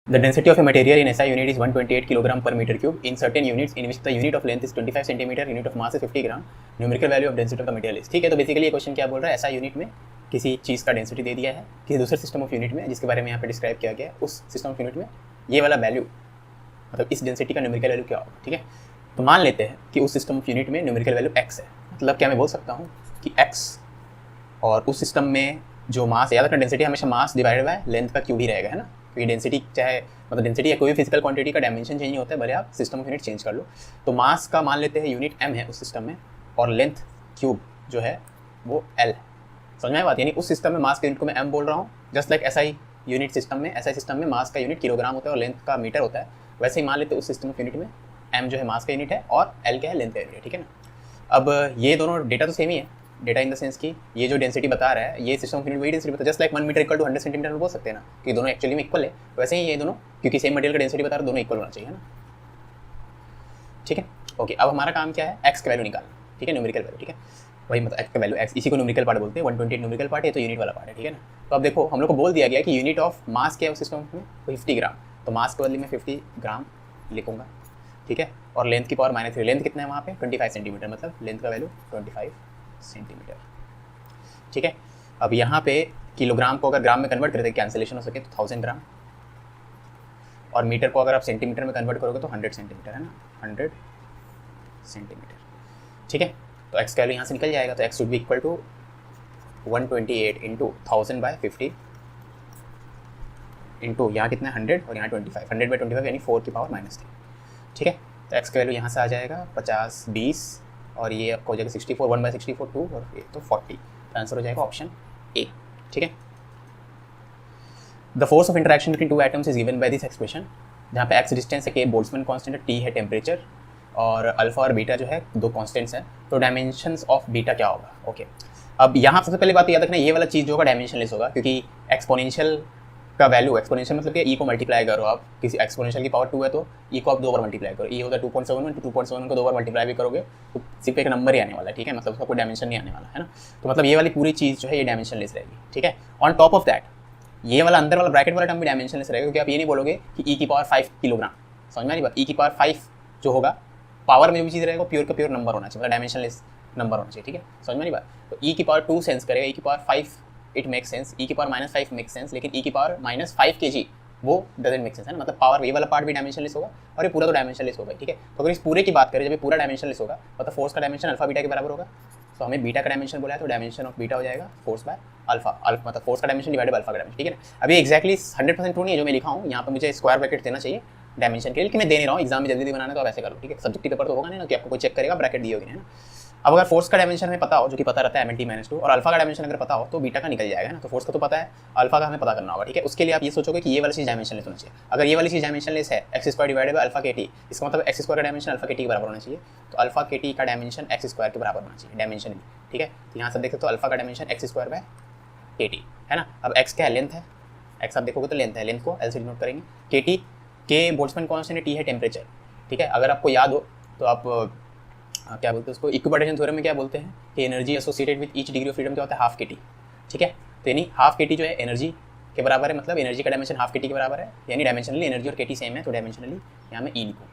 The density of a material in SI unit is 128 kg per meter cube. In certain units in which the unit of length is 25 cm, unit of mass is 50 gram, numerical value of density of the material is। ठीक है, तो basically ये question क्या बोल रहा है, SI unit में किसी चीज़ का डेंसिटी दे दिया है किसी दूसरे सिस्टम ऑफ यूनिट में जिसके बारे में यहाँ पे डिस्क्राइब किया गया है, उस सिस्टम ऑफ यूनिट में ये वाला वैल्यू मतलब इस डेंसिटी का न्यूमेरिकल वैल्यू क्या होगा। ठीक है, तो मान लेते हैं कि उस सिस्टम ऑफ यूनिट में न्यूमेरिकल वैल्यू x है। मतलब क्या मैं बोल सकता हूँ कि x और उस सिस्टम में जो मास याद रखना, डेंसिटी हमेशा मास डिवाइडेड बाय लेंथ का क्यूब ही रहेगा, है ना। क्योंकि डेंसिटी चाहे मतलब डेंसिटी या कोई भी फिजिकल क्वांटिटी का डायमेंशन चेंज नहीं होता है, भले आप सिस्टम ऑफ यूनिट चेंज कर लो। तो मास का मान लेते हैं यूनिट m है उस सिस्टम में और लेंथ क्यूब जो है वो l है। समझ में आई बात, यानी उस सिस्टम में मास के यूनिट को मैं m बोल रहा हूँ, just like SI unit system में SI सिस्टम में मास का यूनिट किलोग्राम होता है और लेंथ का मीटर होता है, वैसे ही मान लेते हैं उस सिस्टम ऑफ यूनिट में m जो है मास का यूनिट है और l क्या है, लेंथ का यूनिट है। ठीक है ना। अब ये दोनों डेटा तो सेम ही है, डेटा इन द सेंस कि ये जो डेंसिटी बता रहा है ये सिस्टम ऑफ यूनिट वही डेंसिटी बता है, just like 1 metre equal to 100 centimetre बोल सकते हैं ना कि दोनों एक्चुअली में इक्वल है। वैसे ही ये दोनों क्योंकि सेम मटेरियल का डेंसिटी बता रहा है, दोनों इक्वल होना चाहिए, है ना। ठीक है, ओके। अब हमारा काम क्या है, एक्स का वैल्यू निकालना। ठीक है, न्यूमेरिकल वैल्यू। ठीक है, वही मतलब एक्स का वैल्यू एक्स, इसी को न्यूमेरिकल पार्ट बोलते हैं। 128 न्यूमेरिकल पार्ट है तो यूनिट वाला पार्ट है। ठीक है ना। तो अब देखो हम लोग को बोल दिया गया कि यूनिट ऑफ मास क्या है उस सिस्टम में 50 ग्राम, तो मास के बदले में 50 ग्राम लिखूंगा। ठीक है, और लेंथ की पावर -3, लेंथ कितना है वहाँ पे 25 सेंटीमीटर, मतलब लेंथ का वैल्यू 25 सेंटीमीटर। ठीक है, अब यहाँ पे किलोग्राम को अगर ग्राम में कन्वर्ट करते कैंसिलेशन हो सके तो 1000 ग्राम, और मीटर को अगर आप सेंटीमीटर में कन्वर्ट करोगे तो 100 सेंटीमीटर, है ना, 100 सेंटीमीटर। ठीक है, तो एक्स का वैल्यू यहाँ से निकल जाएगा, तो x should be equal to 128 into 1000/50 into यहाँ कितना 100 और यहाँ 25, 100/25 यानी 4 की पावर -3। ठीक है, तो एक्स का वैल्यू यहाँ से आ जाएगा 50, 20 और ये आपको हो जाएगा 64, 1/64 2 और ये तो 40। आंसर हो जाएगा ऑप्शन ए। ठीक है, the force of interaction between two atoms is given by this expression, जहाँ पे एक्स डिस्टेंस है, के बोल्ट्जमैन कांस्टेंट है, टी है टेम्परेचर और अल्फा और बीटा जो है दो कांस्टेंट्स हैं, तो डायमेंशंस ऑफ बीटा क्या होगा। ओके, अब यहाँ सबसे पहले बात याद रखना, ये वाला चीज़ जो होगा डायमेंशनलेस होगा, क्योंकि एक्सपोनेंशियल का वैल्यू, एक्सपोनेंशियल मतलब कि ई को मल्टीप्लाई करो आप, किसी एक्सपोनेंशियल की पावर 2 है तो ई को आप 2 बार मल्टीप्लाई करो, ई होता है 2.71 तो 2.71 को 2 बार मल्टीप्लाई भी करोगे तो सिर्फ एक नंबर ही आने वाला है। ठीक है, मतलब उसका कोई डायमेंशन नहीं आने वाला है ना। तो मतलब ये वाली पूरी चीज़ जो है ये डायमेंशनलेस रहेगी। ठीक है, ऑन टॉप ऑफ दैट ये वाला अंदर वाला ब्रैकेट वाला टर्म भी डायमेंशनलेस रहेगा, क्योंकि आप ये नहीं बोलोगे कि ई की पावर 5 किलोग्राम। समझ में आ रही बात, ई की पावर 5 जो होगा पावर में जो भी चीज़ रहेगा प्योर का प्योर नंबर होना चाहिए, मतलब डायमेंशनलेस नंबर होना चाहिए। ठीक है, समझ में नहीं बात। तो ई की पावर 2 सेंस करेगा, ई की पावर 5 इट मेक सेंस, ई की पावर -5 मेक सेंस, लेकिन ई की पावर -5 kg वो डजेंट मेक सेंस, है ना। मतलब पावर ये वाला पार्ट भी डायमेंशनलेस होगा और ये पूरा तो डायमेंशनलेस होगा। ठीक है, तो अगर इस पूरे की बात करें, जब ये पूरा डायमेंशनलेस होगा मतलब फोर्स का डायमेंशन अल्फा बीटा के बराबर होगा, तो हमें बीटा का डायमेंशन बोला है तो डायमेंशन ऑफ बीटा हो जाएगा फोर्स बाय अल्फा, अल्फा मतलब फोर्स का डायमेंशन डिवाइडेड बाय अल्फा का डायमेंशन। ठीक है ना। अभी एक्जैक्टली 100% ट्रू नहीं है जो मैं लिखा हूँ यहाँ पर, मुझे स्क्वायर ब्रैकेट देना चाहिए डायमेंशन के लिए, लेकिन मैं दे नहीं रहा हूँ, एग्जाम में जल्दी बनाना है तो आप ऐसे करो। ठीक है, सब्जेक्टिव पेपर तो होगा नहीं ना कि आपको कोई चेक करेगा ब्रैकेट दिए होगी, है ना। अब अगर फोर्स का डायमेंशन हमें पता हो, जो कि पता रहता है MLT-2, और अल्फा का डायमेंशन अगर पता हो तो बीटा का निकल जाएगा ना। तो फोर्स का तो पता है, अल्फा का हमें पता करना होगा। ठीक है, उसके लिए आप ये सोचोगे कि ये वाली चीज़ डायमेंशनलेस होना चाहिए। अगर ये वाली चीज़ डायमेंशनलेस है x² divided by alpha kt, इसका मतलब x² का डायमेंशन अल्फा kt के बराबर होना चाहिए, तो अल्फा kt का डायमेंशन x² के बराबर होना चाहिए डायमेंशन। ठीक है, तो यहाँ से देख सकते हो अल्फा का डायमेंशन x² बाय kt, है ना। अब x क्या है, लेंथ है, x आप देखोगे तो लेंथ है, लेंथ को L से डिनोट करेंगे। kt के बोल्ट्जमैन कांस्टेंट है, t है टेम्परेचर। ठीक है, अगर आपको याद हो तो आप क्या बोलते हैं उसको, इक्विपार्टीशन थ्योरम में क्या बोलते हैं कि energy associated with each degree of freedom क्या होता है, हाफ kt। ठीक है, तो यानी हाफ kt जो है एनर्जी के बराबर है, मतलब एनर्जी का डायमेंशन हाफ kt के बराबर है, यानी डायमेंशनली एनर्जी और kt सेम है, तो डायमेंशनली यहाँ में ई लिखूँ।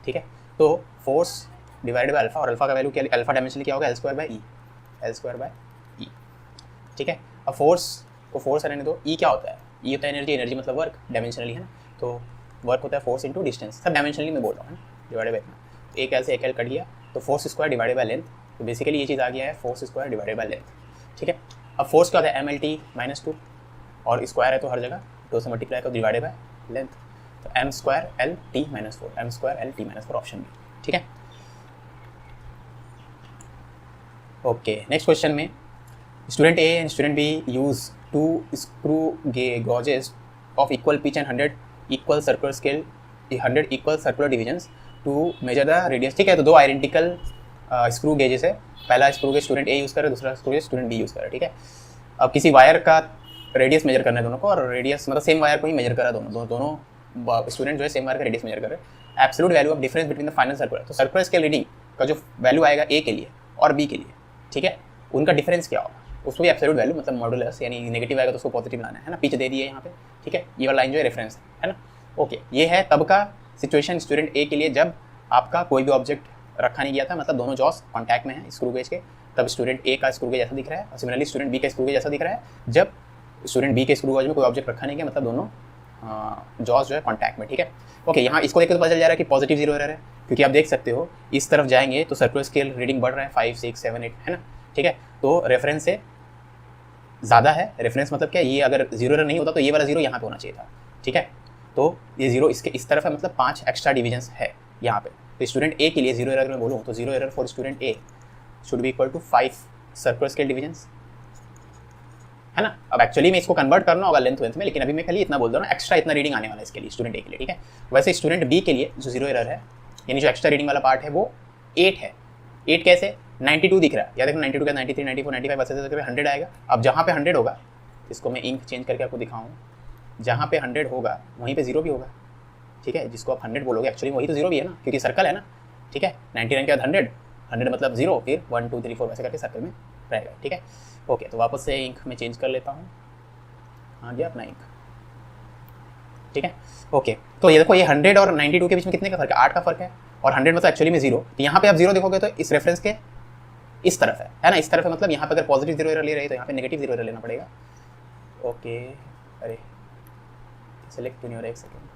ठीक है, तो फोर्स डिवाइडेड बाय अल्फा, और अल्फा का वैल्यू क्या, अल्फा डायमेंशनली क्या होगा L² बाय ई। ठीक है, अब फोर्स को फोर्स रहने दो, ई क्या होता है, ई होता है एनर्जी, एनर्जी मतलब वर्क डायमेंशनली, है ना। तो वर्क होता है फोर्स इंटू डिस्टेंस, सब डायमेंशनली मैं बोल रहा हूँ, डिवाइडेड बाय इतना, तो एक L से एक L कट गया, तो force square divided by length, तो बेसिकली ये चीज़ आ गया है force square divided by length. ठीक है, अब फोर्स क्या होता है MLT-2 और स्क्वायर है तो हर जगह 2 से मल्टीप्लाई करो डिवाइडेड बाय लेंथ, तो m² LT-4, m² LT-4 option B. ठीक है, ओके। नेक्स्ट क्वेश्चन में student A and student B use 2 screw gauges of equal pitch and 100 equal circular scale, 100 equal circular divisions to measure the radius। ठीक है, तो दो identical screw gauges है, पहला screw gauge student A use कर रहा है, दूसरा screw gauge student B use कर रहा है। ठीक है, अब किसी वायर का रेडियस मेजर करना है दोनों को, और रेडियस मतलब सेम वायर को ही मेजर कर रहा है, दोनों स्टूडेंट जो है सेम वायर का रेडियस मेजर कर रहे हैं। Absolute value of difference between the final circular, तो सर्कुलर स्केल रीडिंग का जो वैल्यू आएगा ए के लिए और बी के लिए, ठीक है, उनका डिफरेंस क्या होगा, उसको भी एब्सोल्यूट वैल्यू मतलब मॉडुलस, यानी नेगेटिव आएगा तो उसको पॉजिटिव लाना है ना। पीछे दे दिए यहाँ पे। ठीक है, ये वाला लाइन जो है रेफरेंस है ना। ओके, ये है तब का सिचुएशन स्टूडेंट ए के लिए जब आपका कोई भी ऑब्जेक्ट रखा नहीं गया था, मतलब दोनों जॉस कॉन्टैक्ट में है स्क्रू गेज के, तब स्टूडेंट ए का स्क्रू गेज ऐसा दिख रहा है और सिमिलरली स्टूडेंट बी का स्क्रू गेज ऐसा दिख रहा है जब स्टूडेंट बी के स्क्रू गेज में कोई ऑब्जेक्ट रखा नहीं गया, मतलब दोनों जॉस जो है कॉन्टैक्ट में। ठीक है, ओके, यहाँ इसको देख के तो पता चल जा रहा है कि पॉजिटिव जीरो एरर है, क्योंकि आप देख सकते हो इस तरफ जाएंगे तो सर्कुलर स्केल रीडिंग बढ़ रहा है 5, 6, 7, 8 है ना। ठीक है, तो रेफरेंस से ज़्यादा है, रेफरेंस मतलब क्या, ये अगर जीरो एरर नहीं होता तो ये वाला जीरो यहाँ पे होना चाहिए था। ठीक है, तो ये जीरो इसके इस तरफ है, मतलब 5 एक्स्ट्रा डिविजन्स है यहाँ पे। तो स्टूडेंट ए के लिए जीरो एरर में बोलूँ तो zero error for student A should be equal to 5 circular scale divisions, है ना। अब एक्चुअली में इसको कन्वर्ट करना होगा लेंथ में, लेकिन अभी मैं खाली इतना बोल रहा हूँ, एक्स्ट्रा इतना रीडिंग आने वाला है इसके लिए स्टूडेंट ए के लिए। ठीक है, वैसे स्टूडेंट बी के लिए जो जीरो एरर है, यानी जो एक्स्ट्रा रीडिंग वाला पार्ट है वो 8 है। 8 कैसे, 92 दिख रहा है, या देखो 92 का 93, 94, 95 वैसे 100 आएगा। अब जहाँ पे 100 होगा, इसको मैं इंक चेंज करके आपको दिखाऊँ, जहाँ पे 100 होगा वहीं पे जीरो भी होगा। ठीक है, जिसको आप 100 बोलोगे एक्चुअली वही तो जीरो भी है ना, क्योंकि सर्कल है ना। ठीक है, 99 के बाद 100 मतलब जीरो, फिर 1 2 3 4 वैसे करके सर्कल में रहेगा। ठीक है, ओके, तो वापस से इंक में चेंज कर लेता हूँ, आ गया अपना इंक। ठीक है, ओके, तो ये देखो ये 100 और 92 के बीच में कितने का फर्क है, 8 का फर्क है, और 100 मतलब एक्चुअली में जीरो। तो यहाँ पे आप जीरो देखोगे तो इस रेफरेंस के इस तरफ है ना, इस तरफ है, मतलब यहाँ पे अगर पॉजिटिव जीरो एरर ले रहे हैं तो यहाँ पे नेगेटिव जीरो एरर लेना पड़ेगा। ओके, अरे सेलेक्ट क्यों नहीं हो रहा, एक सेकेंड,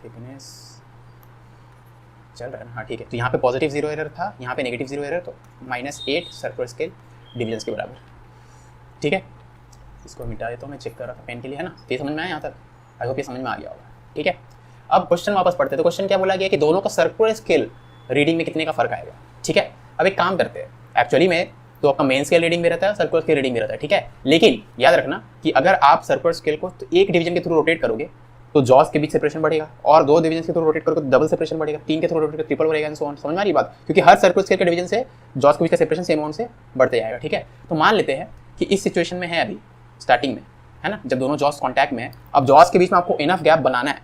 थिकनेस चल रहा है ना, हाँ ठीक है। तो यहाँ पे पॉजिटिव जीरो एरर था, यहाँ पे नेगेटिव जीरो एरर, तो -8 सर्कुलर स्केल डिविजन्स के बराबर। ठीक है, इसको मिटा देता हूँ, मैं चेक कर रहा था पेन के लिए, है ना। तो ये समझ में आया यहाँ तक, आई होप ये समझ में आ गया होगा। ठीक है, अब क्वेश्चन वापस पढ़ते हैं। तो क्वेश्चन क्या बोला गया कि दोनों का सर्कुलर स्केल रीडिंग में कितने का फर्क आएगा। ठीक है, अब एक काम करते हैं, एक्चुअली में तो आपका मेन स्केल रीडिंग भी रहता है, सर्कुलर स्केल रीडिंग भी रहता है। ठीक है, लेकिन याद रखना कि अगर आप सर्कुलर स्केल को तो एक डिवीजन के थ्रू रोटेट करोगे तो जॉस के बीच सेपरेशन बढ़ेगा, और 2 डिवीजन के थ्रू रोटेट करोगे तो डबल सेपरेशन बढ़ेगा, 3 के थ्रू रोटेट करोगे ट्रिपल बढ़ेगा, समझ में आ रही बात, क्योंकि हर सर्कुलर स्केल के डिवीजन से जॉस के बीच का सेपरेशन सेम अमाउंट से बढ़ते जाएगा। ठीक है, तो मान लेते हैं कि इस सिचुएशन में है अभी स्टार्टिंग में, है ना, जब दोनों जॉस कॉन्टैक्ट में है। अब जॉस के बीच में आपको इनफ गैप बनाना है,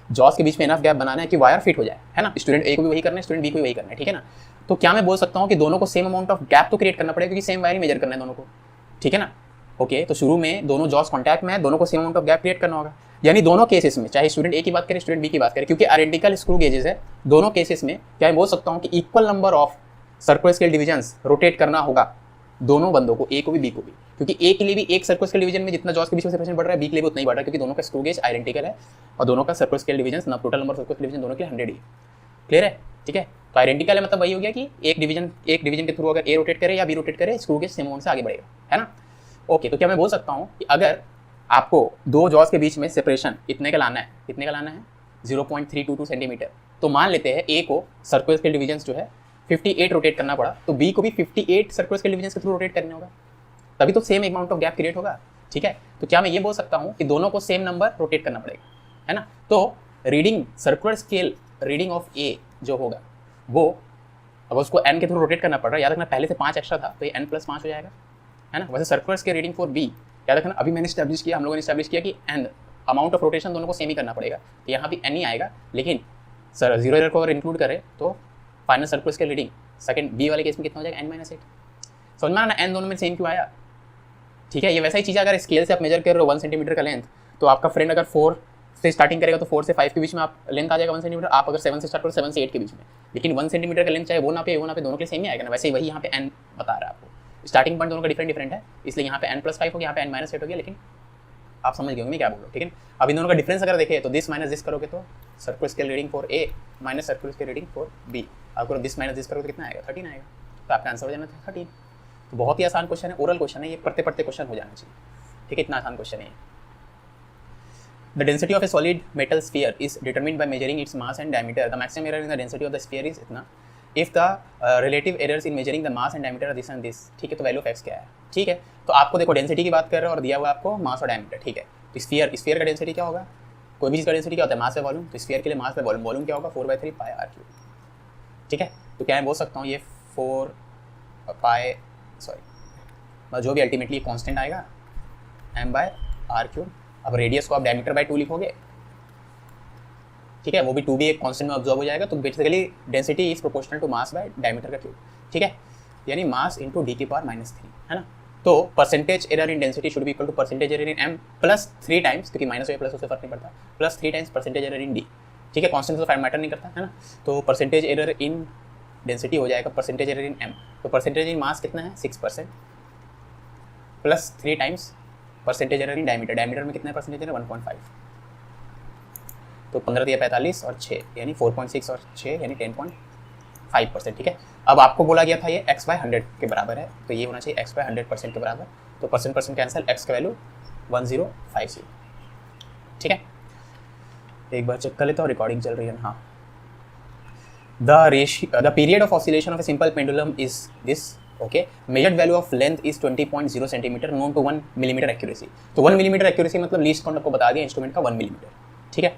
जॉस के बीच में इनफ गैप बनाना है कि वायर फिट हो जाए, है ना। स्टूडेंट ए को भी वही करना है, स्टूडेंट बी को भी वही करना है। ठीक है ना, तो क्या मैं बोल सकता हूँ कि दोनों को सेम अमाउंट ऑफ गैप तो क्रिएट करना पड़ेगा, क्योंकि सेम वायर ही मेजर करना है दोनों को। ठीक है ना, ओके, तो शुरू में दोनों जॉस कॉन्टैक्ट में है, दोनों को same amount of gap create करना होगा, यानी दोनों केसेस में, चाहे स्टूडेंट ए की बात करें स्टूडेंट बी की बात करें, क्योंकि आइडेंटिकल स्क्रू गेजेस है, दोनों केसेस में क्या मैं बोल सकता हूँ कि equal number of circular scale divisions rotate करना होगा दोनों बंदों को, ए को भी बी को भी, क्योंकि ए के लिए भी एक सर्कुलर स्केल डिवीजन में जितना जॉस के बीच में सेपरेशन बढ़ रहा है, बी के लिए भी उतना ही बढ़ रहा है, क्योंकि दोनों का स्क्रू गेज आइडेंटिकल है और दोनों का सर्कुलर स्केल डिवीजन ना टोटल नंबर सर्कुलर डिवीजन दोनों के लिए 100 ही। क्लियर है, ठीक है, तो आइडेंटिकल है, मतलब वही हो गया कि एक डिवीजन के थ्रू अगर ए रोटेट करे या बी रोटेट करे, स्क्रू गेज सेम अमाउंट से आगे बढ़ेगा, है ना। ओके, तो क्या मैं बोल सकता हूँ कि अगर आपको 2 जॉस के बीच में सेपरेशन इतने का लाना है, कितने का लाना है 0.322 सेंटीमीटर, तो मान लेते हैं ए को सर्कुलर स्केल डिवीजन जो है 58 रोटेट करना पड़ा, तो बी को भी 58 सर्कुलर स्केल डिवीजन के थ्रू रोटेट करना होगा, तभी तो same amount of gap create होगा। ठीक है, तो क्या मैं ये बोल सकता हूँ कि दोनों को सेम नंबर रोटेट करना पड़ेगा, है ना। तो reading circular scale reading of A जो होगा वो, अगर उसको एन के थ्रू रोटेट करना पड़ रहा है, याद रखना पहले से 5 एक्स्ट्रा था तो ये n+5 हो जाएगा, है ना। वैसे circular scale reading for B याद रखना, अभी मैंने स्टैब्लिश किया, हम लोगों ने स्टैब्लिश किया कि एन अमाउंट ऑफ रोटेशन दोनों को सेम ही करना पड़ेगा, तो यहाँ भी एन ही आएगा, लेकिन सर जीरो एरर को अगर इंक्लूड करें तो final circular scale reading second B वाले केस में कितना हो जाएगा n-8। समझ में आना एन दोनों में सेम क्यों आया। ठीक है, ये वैसा ही चीज़ अगर स्केल से आप मेजर कर रहे हो 1 सेंटीमीटर का लेंथ, तो आपका फ्रेंड अगर 4 से स्टार्टिंग करेगा तो 4 से 5 के बीच में आप लेंथ आ जाएगा 1 सेंटीमीटर, आप अगर 7 से स्टार्ट करो 7 से 8 के बीच में, लेकिन 1 सेंटीमीटर का लेंथ चाहे वो ना पे दोनों के लिए सेम ही आएगा ना। वैसे ही वही यहाँ पे n बता रहा है आपको, स्टार्टिंग पॉइंट दोनों का डिफरेंट है, इसलिए यहाँ पे n+5 हो गया, यहाँ पे n-8 हो गया, लेकिन आप समझ गए मैं क्या बोल रहा हूँ। ठीक है, अब इन दोनों का डिफरेंस अगर देखें तो दिस माइनस दिस करोगे तो circular scale reading for A minus circular scale reading for B, आपको दिस माइनस दिस करोगे तो कितना आएगा 13 आएगा, तो आपका आंसर हो जाना था 13। तो बहुत ही आसान क्वेश्चन है, ओरल क्वेश्चन है, ये पढ़ते क्वेश्चन हो जाना चाहिए। ठीक है, इतना आसान क्वेश्चन है। The density of a solid metal sphere is determined by measuring its mass and diameter. The maximum error in the density of the sphere is इतना। If the relative errors in measuring the mass and diameter are this and this, ठीक है, तो value of x क्या है। ठीक है, तो आपको देखो डेंसिटी की बात कर रहे हो और दिया हुआ आपको मास और डायमीटर। ठीक है, तो स्फीयर का डेंसिटी क्या होगा, कोई भी चीज़ का डेंसिटी क्या होता है, मास पे वॉल्यूम, तो स्फीयर के लिए मास पे वॉल्यूम, वॉल्यूम क्या होगा 4/3 पाई r3। ठीक है, तो क्या मैं बोल सकता हूँ ये 4 पाई सॉरी जो भी अल्टीमेटली कॉन्स्टेंट आएगा m/r3। अब रेडियस को आप डायमीटर बाय 2 लिखोगे, ठीक है, वो भी 2 भी एक कांस्टेंट में ऑब्जॉर्व हो जाएगा, तो basically density is proportional to mass by diameter का क्यूब। ठीक है, यानी मास इंटू d⁻³ है ना। तो percentage error in density should be equal to percentage error in M plus 3 times, क्योंकि माइनस या प्लस उससे फर्क नहीं पड़ता, plus 3 times percentage error in D. ठीक है, कॉन्स्टेंट तो फाइव मैटर नहीं करता है ना। तो परसेंटेज एरर इन डेंसिटी हो जाएगा परसेंटेज एरर इन एम, तो परसेंटेज इन मास कितना है 6% plus 3 times percentage error in diameter, diameter में कितना है परसेंटेज एरर 1.5, तो 15 दिया 45 और 6 यानी 4.6 और 6 यानी 10.5%। ठीक है, अब आपको बोला गया था ये x/100 के बराबर है, तो ये होना चाहिए x/100% के बराबर, तो परसेंट कैंसिल, x का वैल्यू 1050। ठीक है, एक बार चेक कर लेता हूँ रिकॉर्डिंग चल रही है। हाँ, the period of oscillation of a simple pendulum is this, okay, measured value of length is 20.0 centimeter known to 1 millimeter accuracy। तो 1 millimeter accuracy मतलब लीस्ट काउंट आपको बता दिया इंस्ट्रूमेंट का 1 millimeter। ठीक है,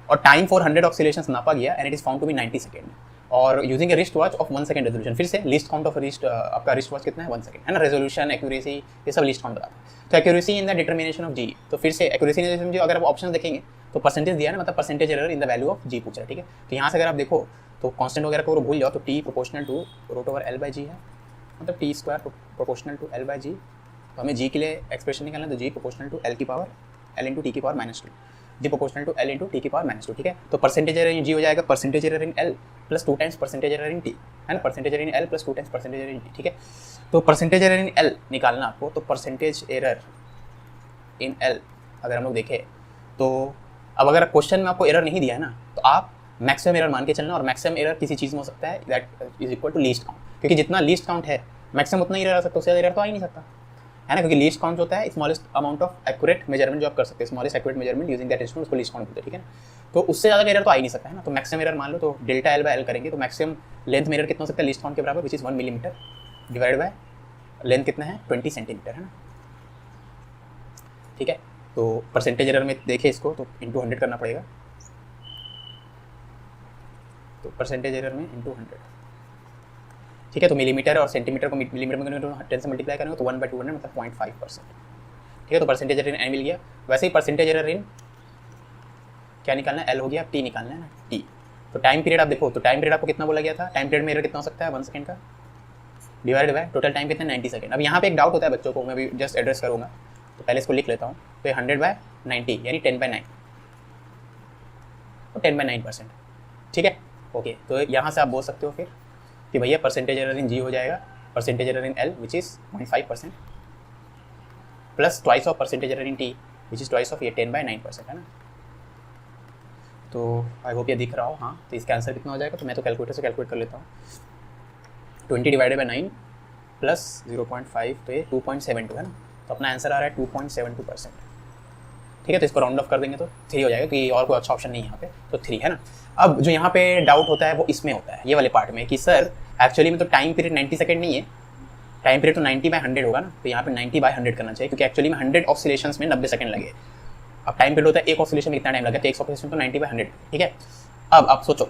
और टाइम फॉर 100 ऑक्सीलेशंस नापा गया and it is found to be 90 second, और using a wrist watch of 1 second resolution. फिर से लीस्ट काउंट ऑफ रिस्ट, आपका रिस्ट वॉच कितना है 1 सेकंड है ना, रेजोल्यूशन एक्यूरेसी ये सब लीस्ट काउंट बताता है। तो accuracy in the determination of G, तो फिर से एक्यूरेसी इन जो अगर आप ऑप्शन देखेंगे तो परसेंटेज दिया है ना, मतलब percentage error in the value of G पूछ रहा है। ठीक है, तो यहाँ से अगर आप देखो तो कांस्टेंट वगैरह को भूल जाओ, तो टी प्रोपोर्शनल टू √L/g है, मतलब T square proportional to L/g। तो हमें जी के लिए एक्सप्रेशन निकालना है, तो जी प्रोपोर्शनल टू L की पावर L इंटू टी की power -2, g proportional to L into T की पावर -2। ठीक है, तो परसेंटेज एरर इन जी हो जाएगा परसेंटेज एरर इन L plus 2 times percentage error इन टी, है ना, परसेंटेज एरर इन L plus 2 times percentage error इन टी। ठीक है, तो परसेंटेज एरर इन L निकालना आपको, तो परसेंटेज एरर इन L अगर हम लोग देखें तो अब अगर क्वेश्चन में आपको एरर नहीं दिया है ना, तो आप मैक्सिमम एरर मान के चलना, और मैक्सिमम एरर किसी चीज़ में हो सकता है that is equal to least count, क्योंकि जितना लीस्ट काउंट है मैक्सिमम उतना ही एरर आ सकता है, उससे ज़्यादा एरर तो आ ही नहीं सकता है ना, क्योंकि लीस्ट काउंट होता है smallest amount of accurate measurement जो आप कर सकते हैं, smallest accurate measurement using that instrument, उसको लीस्ट काउंट बोलते हैं। ठीक है ना, तो उससे ज़्यादा एरर तो आ ही नहीं सकता है ना, तो मैक्सिमम एरर मान लो तो डेल्टा L/L करेंगे, तो मैक्सिमम लेंथ में एरर कितना हो सकता है लीस्ट काउंट के बराबर, which is 1 millimetre divide by length कितना है 20 सेंटीमीटर, है ना। ठीक है, तो परसेंटेज एरर में देखें इसको तो इंटू 100 करना पड़ेगा, तो परसेंटेज एरर में इंटू 100। ठीक है, तो मिलीमीटर और सेंटीमीटर को मिलीमीटर में 10 से मल्टीप्लाई करेंगे तो 1/200 मतलब 0.5%। ठीक है, तो परसेंटेज एरर इन एन मिल गया। वैसे ही परसेंटेज एरर इन क्या निकालना है, एल हो गया, टी निकालना है ना, टी। तो टाइम पीरियड आप देखो, तो टाइम पीरियड आपको कितना बोला गया था, टाइम पीरियड में एरर कितना हो सकता है 1 सेकंड का, डिवाइड बाय टोटल टाइम कितना 90 सेकंड। अब यहाँ पे एक डाउट होता है बच्चों को, मैं भी जस्ट एड्रेस करूँगा, तो पहले इसको लिख लेता हूँ। तो 100/90 यानी 10/9 और 10/9%। ठीक है, ओके, तो यहाँ से आप बोल सकते हो फिर कि भैया परसेंटेज एरर इन जी हो जाएगा percentage error in L which is 0.5% plus twice of percentage error in T which is twice of ये 10/9%, है ना। तो आई होप ये दिख रहा हो। हाँ, तो इसका आंसर कितना हो जाएगा, तो मैं तो कैलकुलेटर से कैलकुलेट कर लेता हूँ। 20 डिवाइडेड बाई 9 प्लस 0.5 तो ये 2.72 है ना, तो अपना आंसर आ रहा है 2.72%। ठीक है, तो इसको राउंड ऑफ कर देंगे तो 3 हो जाएगा, क्योंकि और कोई अच्छा ऑप्शन नहीं है यहाँ पे, तो 3 है ना। अब जो यहाँ पे डाउट होता है वो इसमें होता है, ये वाले पार्ट में, कि सर एक्चुअली में तो टाइम पीरियड 90 सेकंड नहीं है, टाइम पीरियड तो 90/100 होगा ना, तो यहाँ पे 90/100 करना चाहिए, क्योंकि एक्चुअली में 100 ऑक्सीलेशंस में 90 सेकंड लगे। अब टाइम पीरियड होता है एक ऑक्सीलेशन में कितना टाइम लगा, तो एक ऑक्सीलेशन तो 90/100। ठीक है, अब आप सोचो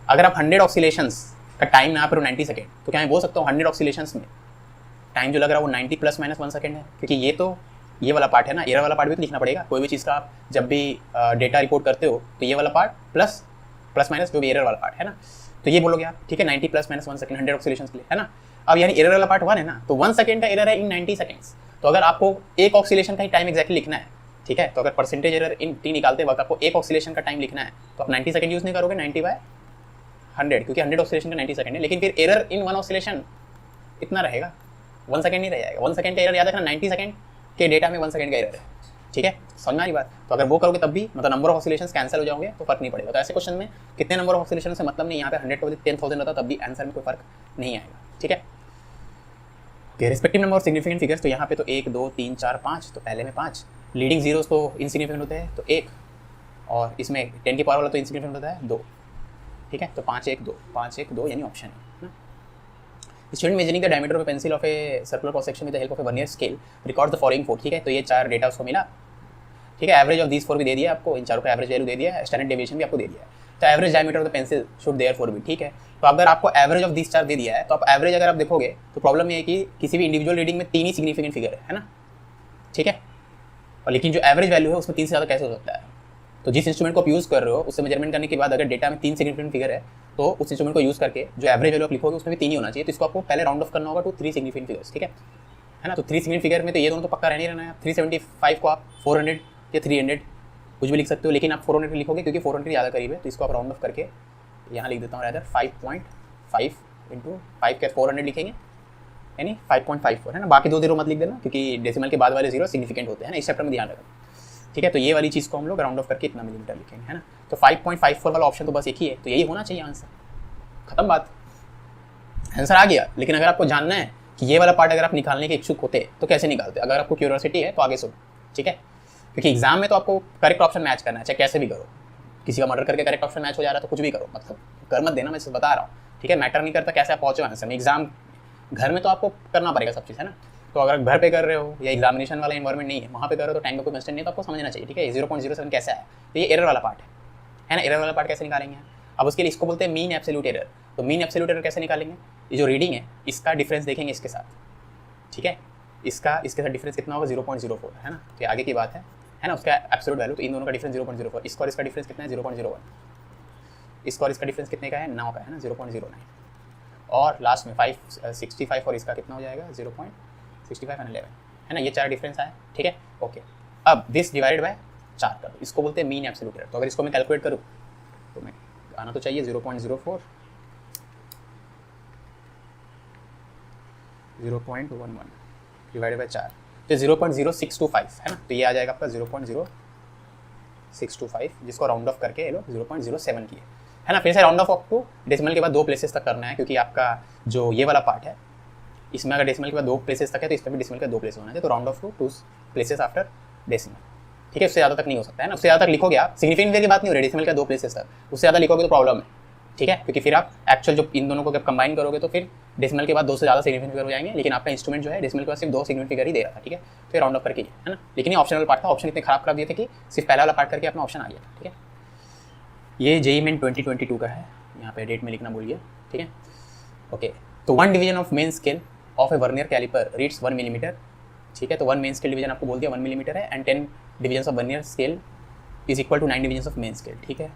अगर आप 100 ऑक्सीलेशंस का टाइम यहाँ पर 90 सेकंड, तो क्या मैं बोल सकता हूँ 100 ऑक्सीलेशंस में टाइम जो लग रहा है वो 90 + -1 सेकंड है, क्योंकि ये तो ये वाला पार्ट है ना, एरर वाला पार्ट भी तो लिखना पड़ेगा। कोई भी चीज़ का आप जब भी डेटा रिपोर्ट करते हो तो ये वाला पार्ट प्लस माइनस जो भी एरर वाला पार्ट है ना, तो ये बोलोगे आप। ठीक है, 90 + -1 सेकंड 100 ऑक्सीलेशंस के लिए, है ना। अब यानी एरर वाला पार्ट 1 है ना, तो 1 सेकंड का एरर है इन 90 सेकंड्स। तो अगर आपको एक ऑक्सीलेशन का ही टाइम एक्जैक्टली लिखना है, ठीक है, तो अगर परसेंटेज एरर इन टी निकालते वक्त आपको एक ऑक्सीलेशन का टाइम लिखना है, तो आप 90 सेकंड यूज़ नहीं करोगे, 90/100, क्योंकि 100 ऑक्सीलेशन का 90 सेकंड है। लेकिन फिर एरर इन 1 ऑक्सीलेशन इतना रहेगा, 1 सेकंड नहीं रह जाएगा। 1 सेकंड का एरर याद रखना, 90 सेकंड के डेटा में 1 सेकंड का एरर है। ठीक है, समझ में आ रही बात। तो अगर वो करोगे तब भी मतलब नंबर ऑफ ऑक्सीलेशंस कैंसिल हो जाओगे तो फर्क नहीं पड़ेगा। तो ऐसे क्वेश्चन में कितने नंबर ऑफ ऑक्सीलेशन से मतलब नहीं, यहाँ पे 100 को 10,000 रहता तब भी आंसर में कोई फर्क नहीं आएगा। ठीक है, respective number of significant figures, तो यहाँ पे तो 1 2 3 4 5, तो पहले में 5 लीडिंग जीरोस तो इनसिग्निफिकेंट होते हैं, तो 1, और इसमें 10 की पावर वाला तो इनसिग्निफिकेंट होता है 2। ठीक है, तो 5 1 2 5 1 2 यानी ऑप्शन है ना। Student measuring the diameter of pencil of a circular cross section with the help of a vernier scale record the following 4। ठीक है, तो ये 4 डेटा उसको मिला। ठीक है, एवरेज ऑफ दीस 4 भी दे दिया आपको, इन चारों का एवरेज वैल्यू दे दिया है, स्टैंडर्ड डेविएशन भी आपको दे दिया है। तो average diameter of the pencil should therefore भी। ठीक है, तो अगर आपको एवरेज ऑफ दीस 4 दे दिया है, तो आप एवरेज अगर आप देखोगे तो प्रॉब्लम ये है कि किसी भी इंडिविजुअल रीडिंग में 3 ही सिग्निफिकेंट फिगर है ना। ठीक है, और लेकिन जो एवरेज वैल्यू है उसमें 3 से ज़्यादा कैसे हो सकता है। तो जिस इंस्ट्रूमेंट को आप यूज़ कर रहे हो उससे मेजरमेंट करने के बाद अगर डेटा में 3 सिग्निफिकेंट फिगर है, तो उस इंस्ट्रूमेंट को यूज़ करके जो एवरेज वैल्यू आप लिखोगे उसमें भी 3 ही होना चाहिए। तो इसको आपको पहले राउंड ऑफ करना होगा टू 3 सिग्निफिकेंट फिगर्स। ठीक है, है ना। तो 3 सिग्निफिकेंट फिगर में तो ये दोनों तो पक्का रहने रहना है। 375 को आप 400 या 300 कुछ भी लिख सकते हो, लेकिन आप 400 लिखोगे क्योंकि 400 ज़्यादा करीब है, तो इसको आप राउंड ऑफ करके यहाँ लिख देता हूँ रैदर 5.5 इंटू 5 के 400 लिखेंगे, यानी 5.54 है ना। बाकी 2 जीरो मत लिख देना क्योंकि डेसिमल के बाद वाले जीरो सिग्निफिकेंट होते हैं ना, इस चैप्टर में ध्यान रखना, ठीक है। तो ये वाली चीज़ को हम लोग राउंड ऑफ करके इतना मिलीमीटर लिखेंगे, है ना। तो 5.54 वाला ऑप्शन तो बस एक ही है, तो यही होना चाहिए आंसर, खत्म बात, आंसर आ गया। लेकिन अगर आपको जानना है कि ये वाला पार्ट अगर आप निकालने के इच्छुक होते तो कैसे निकालते, अगर आपको क्यूरियोसिटी है तो आगे सुनो, ठीक है। क्योंकि एग्जाम में तो आपको करेक्ट ऑप्शन मैच करना है, चाहे कैसे भी करो। किसी का मर्डर करके करेक्ट ऑप्शन मैच हो जा रहा है तो कुछ भी करो, मतलब कर मत देना, मैं सिर्फ बता रहा हूँ, ठीक है। मैटर नहीं करता कैसे आप पहुँचो आंसर में। एग्जाम घर में तो आपको करना पड़ेगा सब चीज़, है ना। तो अगर घर पे कर रहे हो या एग्जामिनेशन वाला इन्वायरमेंट नहीं है, वहाँ पे कर रहे हो तो टाइम का कोई कंस्टेंट नहीं, तो आपको समझना चाहिए, ठीक है। 0.07 कैसे है, तो ये एरर वाला पार्ट है ना। एरर वाला पार्ट कैसे निकालेंगे, अब उसके लिए इसको बोलते हैं मीन एब्सोल्यूट एरर। तो मीन एब्सोल्यूट एरर कैसे निकालेंगे, ये जो रीडिंग है इसका डिफरेंस देखेंगे इसके साथ, ठीक है। इसके साथ डिफरेंस कितना होगा, 0.04 है ना। तो आगे की बात है ना, उसका एब्सोल्यूट वैल्यू, तो इन दोनों का डिफरेंस 0.04, इसका और इसका डिफरेंस कितना है 0.01, इसका और इसका डिफरेंस कितने का है 9 का है ना 0.09, और लास्ट में 565 और इसका कितना हो जाएगा 0.65 और 11, है ना। ये 4 डिफरेंस आए, ठीक है, ओके। अब दिस डिवाइडेड बाय 4 कर दो, इसको बोलते हैं मीन एब्सोल्यूट एरर। तो अगर इसको मैं कैलकुलेट करूँ तो मैं आना तो चाहिए 0.04, 0.11 डिवाइडेड बाय 4, तो 0.0625 है ना। तो ये आ जाएगा आपका 0.0625, जिसको राउंड ऑफ करके ये लोग 0.07 किए, है ना। फिर से राउंड ऑफ टू डेसिमल के बाद 2 प्लेसेस तक करना है, क्योंकि आपका जो ये वाला पार्ट है इसमें अगर डेसिमल के बाद 2 प्लेसेस तक है तो इसमें भी डेसिमल के 2 प्लेस होना है। तो round off to 2 places after decimal, ठीक है। उससे ज़्यादा तक नहीं हो सकता है ना, उससे ज़्यादा तक लिखोगे आप सिग्निफिकेंट की बात नहीं हो रही, डेसिमल का 2 प्लेसेस तक, उससे ज़्यादा लिखोगे तो प्रॉब्लम है, ठीक है। क्योंकि फिर आप एक्चुअल जो इन दोनों को जब कंबाइन करोगे तो फिर डेसिमल के बाद 2 से ज़्यादा सिग्निफिकेंट फिगर हो जाएंगे, लेकिन आपका इंस्ट्रूमेंट जो है डेसिमल के बाद सिर्फ 2 सिग्निफिकेंट फिगर ही दे रहा था, ठीक है। तो राउंड ऑफ करके, है ना। लेकिन ये ऑप्शनल पार्ट था, ऑप्शन इतने खराब दिए थे कि सिर्फ पहला वाला पार्ट करके अपना ऑप्शन आ गया, ठीक है। ये जेईई मेन 2022 का है, यहाँ पे डेट में लिखना भूलिए, ठीक है, ओके। तो 1 division of main scale of a vernier calliper reads 1 millimetre, ठीक है। तो 1 मेन स्केल डिवीजन आपको बोल दिया 1 मिलीमीटर है, and 10 division of vernier scale is equal to 9 division of main scale, ठीक है।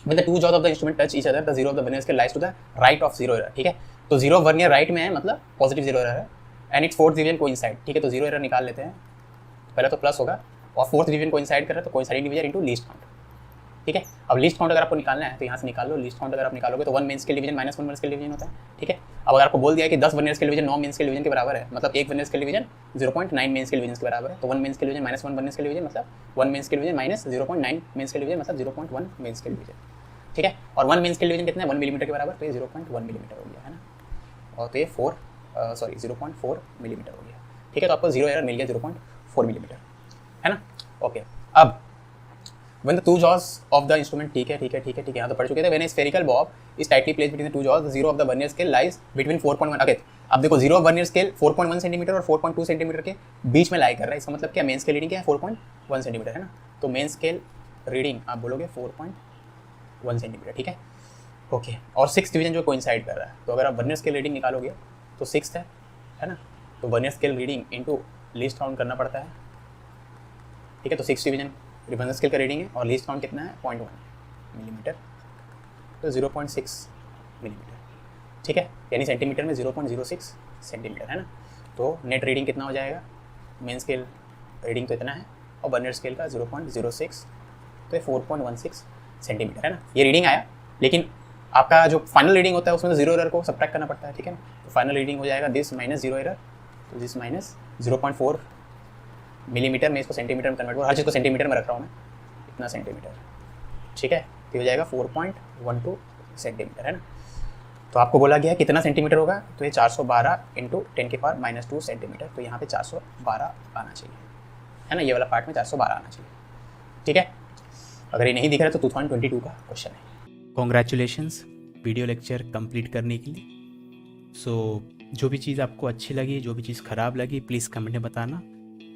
When the two jaws of the instrument touch each other, the zero of the vernier scale lies to the right of zero error, ठीक है। तो zero of vernier right में है, मतलब positive zero error है, and it's fourth division coincide, ठीक है। तो जीरो एरर निकाल लेते हैं, पहले तो प्लस होगा, और फोर्थ डिवीजन कोइंसाइड कर रहा है तो coinciding division into least count, ठीक है। अब लीस्ट काउंट अगर आपको निकालना है तो यहाँ से निकाल लो, लीस्ट काउंट अगर आप निकालोगे तो 1 main scale division -1 vernier scale division होता है, ठीक है। अब अगर आपको बोल दिया है कि 10 vernier scale division 9 main scale division के बराबर है, मतलब 1 vernier scale division 0.9 main scale division के बराबर है, तो 1 main scale division -1 vernier scale division मतलब 1 main scale division minus 0.9 main scale division मतलब 0.1 मेन स्केल डिवीजन, ठीक है। और 1 मेन स्केल डिवीजन कितना है 1 मिलीमीटर के बराबर, तो ये 0.1 मिलीमीटर हो गया, है ना। और तो ये 0.4 मिलीमीटर हो गया, ठीक है। तो आपको जीरो एरर मिल गया 0.4 मिलीमीटर, है ना, ओके। अब when the two jaws of the instrument, ठीक है यहाँ तो पढ़ चुके थे, when a spherical bob is tightly placed between the two jaws, the zero of the vernier scale lies between 4.1, okay। अब देखो जीरो वर्नियर स्केल 4.1 सेंटीमीटर और 4.2 सेंटीमीटर के बीच में लाई कर रहा है, इसका मतलब क्या, मेन स्केल रीडिंग क्या है 4.1 सेंटीमीटर, है ना। तो मेन स्केल रीडिंग आप बोलोगे 4.1 सेंटीमीटर, ठीक है, ओके। और 6th डिवीजन जो कोइंसाइड कर रहा है, तो अगर आप वर्नियर स्केल रीडिंग निकालोगे तो 6th है ना। तो vernier scale reading into least count करना पड़ता है, ठीक है। तो 6th डिवीजन वर्नियर स्केल का रीडिंग है और लीस्ट काउंट कितना है 0.1 मिलीमीटर, तो 0.6 मिलीमीटर, ठीक है। यानी सेंटीमीटर में 0.06 सेंटीमीटर, है ना। तो नेट रीडिंग कितना हो जाएगा, मेन स्केल रीडिंग तो इतना है और वर्नियर स्केल का 0.06, तो ये 4.16 सेंटीमीटर, है ना। ये रीडिंग आया, लेकिन आपका जो फाइनल रीडिंग होता है उसमें तो जीरो एरर को सब्ट्रैक्ट करना पड़ता है, ठीक है ना। तो फाइनल रीडिंग हो जाएगा दिस माइनस जीरो एरर, तो दिस माइनस 0.4 मिलीमीटर में इसको सेंटीमीटर में कन्वर्ट करो, हर चीज़ को सेंटीमीटर में रख रहा हूँ मैं, इतना सेंटीमीटर, ठीक है। तो हो जाएगा 4.12 सेंटीमीटर, है ना। तो आपको बोला गया कितना सेंटीमीटर होगा, तो ये 412 इंटू 10⁻² सेंटीमीटर, तो यहाँ पे 412 आना चाहिए, है ना। ये वाला पार्ट में 412 आना चाहिए, ठीक है। अगर ये नहीं दिख रहा है तो 2022 का क्वेश्चन है। कॉन्ग्रेचुलेशंस वीडियो लेक्चर कंप्लीट करने के लिए। जो भी चीज़ आपको अच्छी लगी, जो भी चीज़ ख़राब लगी, प्लीज़ कमेंट में बताना।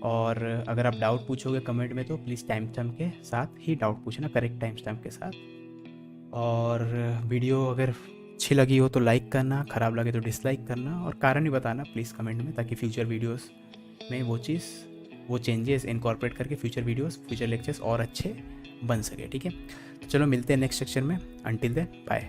और अगर आप डाउट पूछोगे कमेंट में तो प्लीज़ टाइम स्टैम्प के साथ ही डाउट पूछना, करेक्ट टाइम स्टैम्प के साथ। और वीडियो अगर अच्छी लगी हो तो लाइक करना, ख़राब लगे तो डिसलाइक करना, और कारण भी बताना प्लीज़ कमेंट में, ताकि फ्यूचर वीडियोस में वो चेंजेस इनकॉर्पोरेट करके फ्यूचर लेक्चर्स और अच्छे बन सके, ठीक है। तो चलो मिलते हैं नेक्स्ट सेक्शन में, अंटिल देन बाय।